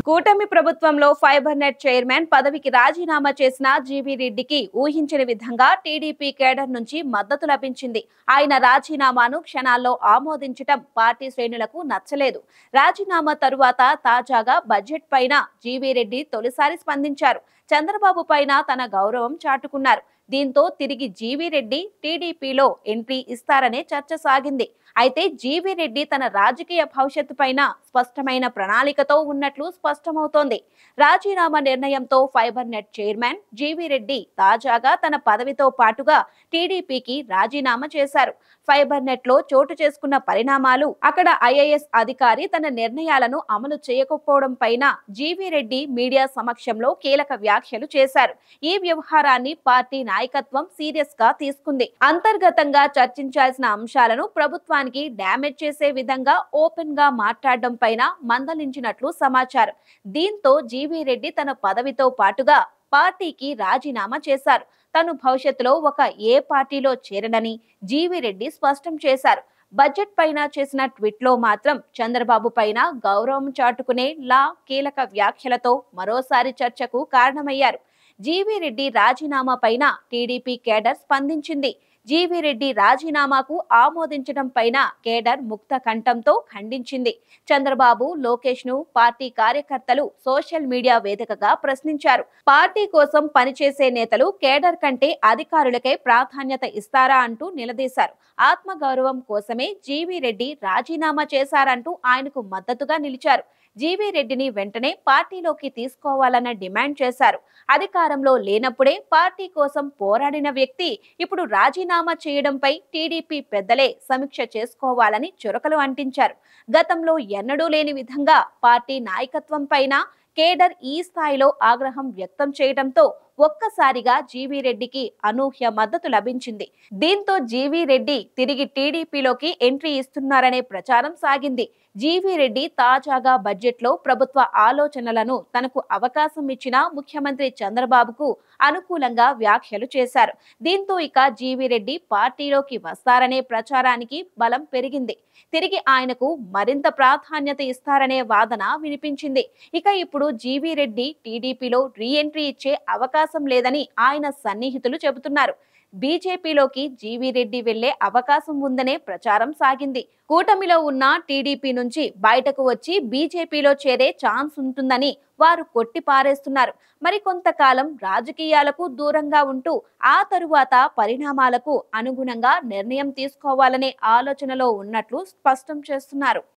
కూటమి ప్రభుత్వంలో fibre net chairman పదవికి రాజీనామా చేసిన జీవీ రెడ్డికి ఊహించని విధంగా టీడీపీ కేడర్ నుంచి మద్దతు లభించింది. ఆయన రాజీనామాను క్షణాల్లో ఆమోదించటం పార్టీ శ్రేణులకు నచ్చలేదు. రాజీనామా తరువాత తాజాగా బడ్జెట్ పైన జీవీ రెడ్డి తొలిసారి స్పందించారు. చంద్రబాబు పైన తన గౌరవం చాటుకున్నారు. దీంతో తిరిగి జీవీ రెడ్డి టీడీపీలో ఎంట్రీ ఇస్తారనే చర్చ సాగింది. అయితే జీవీ రెడ్డి తన రాజకీయ భవిష్యత్తు పైన స్పష్టమైన ప్రణాళికతో ఉన్నట్లు స్పష్టమవుతోంది. రాజీనామా నిర్ణయంతో fibre net chairman GV Reddy తాజాగా తన పదవితో పాటుగా టీడీపీకి రాజీనామా చేశారు. ఫైబర్ నెట్ లో చోటు చేసుకున్న పరిణామాలు, అక్కడ ఐఏఎస్ అధికారి తన నిర్ణయాలను అమలు చేయకపోవడం పైన జీవీ రెడ్డి మీడియా సమక్షంలో కీలక వ్యాఖ్యలు చేశారు. ఈ వ్యవహారాన్ని పార్టీ నాయకత్వం సీరియస్ గా తీసుకుంది. అంతర్గతంగా చర్చించాల్సిన అంశాలను ప్రభుత్వానికి డ్యామేజ్ చేసే విధంగా ఓపెన్ గా మాట్లాడడం పైన మందలించినట్లు సమాచారం. దీంతో జీవీ రెడ్డి తన పదవితో పాటుగా పార్టీకి రాజీనామా చేశారు. తను భవిష్యత్తులో ఏ పార్టీలో చేరనని జీవీ రెడ్డి స్పష్టం చేశారు. బడ్జెట్ పైన చేసిన ట్వీట్ లో మాత్రం చంద్రబాబు పైన గౌరవం చాటుకునే కీలక వ్యాఖ్యలతో మరోసారి చర్చకు కారణమయ్యారు. జీవీ రెడ్డి రాజీనామా పైన టీడీపీ కేడర్ స్పందించింది. జీవీ రెడ్డి రాజీనామాకు ఆమోదించడం పైన కేడర్ ముక్త కంఠంతో ఖండించింది. చంద్రబాబు, లోకేష్ ను పార్టీ కార్యకర్తలు సోషల్ మీడియా వేదికగా ప్రశ్నించారు. పార్టీ కోసం పనిచేసే నేతలు కేడర్ కంటే అధికారులకే ప్రాధాన్యత ఇస్తారా అంటూ నిలదీశారు. ఆత్మగౌరవం కోసమే జీవీ రెడ్డి రాజీనామా చేశారంటూ ఆయనకు మద్దతుగా నిలిచారు. జీవీ రెడ్డిని వెంటనే పార్టీలోకి తీసుకోవాలన్న డిమాండ్ చేశారు. అధికారంలో లేనప్పుడే పార్టీ కోసం పోరాడిన వ్యక్తి ఇప్పుడు రాజీనామా చేయడంపై టీడీపీ పెద్దలే సమీక్ష చేసుకోవాలని చురకలు అంటించారు. గతంలో ఎన్నడూ లేని విధంగా పార్టీ నాయకత్వం పైన కేడర్ ఈ స్థాయిలో ఆగ్రహం వ్యక్తం చేయడంతో ఒక్కసారిగా జీవీ రెడ్డికి అనూహ్య మద్దతు లభించింది. దీంతో జీవీ రెడ్డి తిరిగి టీడీపీలోకి ఎంట్రీ ఇస్తున్నారనే ప్రచారం సాగింది. జీవీ రెడ్డి తాజాగా బడ్జెట్ లో ప్రభుత్వ ఆలోచనలను తనకు అవకాశం ఇచ్చిన ముఖ్యమంత్రి చంద్రబాబుకు అనుకూలంగా వ్యాఖ్యలు చేశారు. దీంతో ఇక జీవీ రెడ్డి పార్టీలోకి వస్తారనే ప్రచారానికి బలం పెరిగింది. తిరిగి ఆయనకు మరింత ప్రాధాన్యత ఇస్తారనే వాదన వినిపించింది. ఇక ఇప్పుడు జీవీ రెడ్డి టీడీపీలో రీ ఎంట్రీ ఇచ్చే అవకాశం లేదని ఆయన సన్నిహితులు చెబుతున్నారు. బీజేపీలోకి జీవీ రెడ్డి వెళ్లే అవకాశం ఉందనే ప్రచారం సాగింది. కూటమిలో ఉన్న టీడీపీ నుంచి బయటకు వచ్చి బీజేపీలో చేరే ఛాన్స్ ఉంటుందని వారు కొట్టి పారేస్తున్నారు. మరి కొంతకాలం రాజకీయాలకు దూరంగా ఉంటూ ఆ తరువాత పరిణామాలకు అనుగుణంగా నిర్ణయం తీసుకోవాలనే ఆలోచనలో ఉన్నట్లు స్పష్టం చేస్తున్నారు.